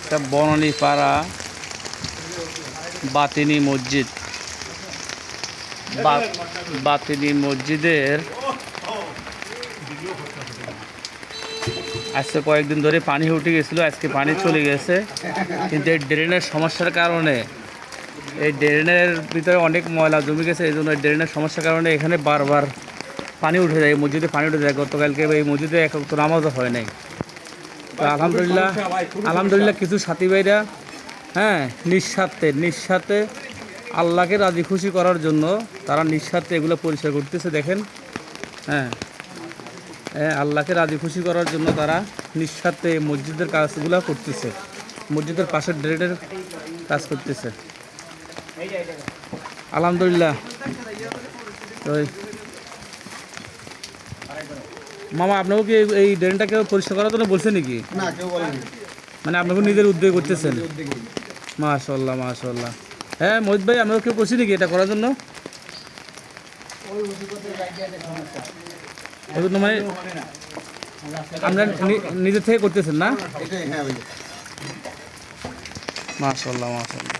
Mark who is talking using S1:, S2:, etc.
S1: একটা বনানীপাড়া বাতিনি মসজিদ। বাতিনি মসজিদের আজকে কয়েকদিন ধরে পানি উঠে গেছিলো, আজকে পানি চলে গেছে, কিন্তু এই ড্রেনের সমস্যার কারণে, এই ড্রেনের ভিতরে অনেক ময়লা জমে গেছে, এই জন্য ড্রেনের সমস্যার কারণে এখানে বারবার পানি উঠে যায়, মসজিদে পানি উঠে যায়। গতকালকে এই মসজিদে এক ওয়াক্ত নামাজও হয় নাই। তো আলহামদুলিল্লাহ কিছু সাথী ভাইরা নিঃস্বার্থে আল্লাহকে রাজি খুশি করার জন্য তারা নিঃস্বার্থে এগুলো পরিষ্কার করতেছে। দেখেন, আল্লাহকে রাজি খুশি করার জন্য তারা নিঃস্বার্থে মসজিদের কাজগুলো করতেছে, মসজিদের পাশের ড্রেনের কাজ করতেছে। আলহামদুলিল্লাহ। তো মামা, আপনাকে কি এই ড্রেনটা কেউ পরিষ্কার করার জন্য বলছে নাকি?
S2: না, কেউ বলেনি।
S1: মানে আপনাকে নিজের উদ্যোগ করতেছেন? মাশাআল্লাহ মাশাআল্লাহ। হ্যাঁ মহিত ভাই, আপনাকে কেউ বলছি নাকি এটা করার জন্য? মানে আপনারা নিজের থেকে করতেছেন না? মাশাআল্লাহ মাশাআল্লাহ।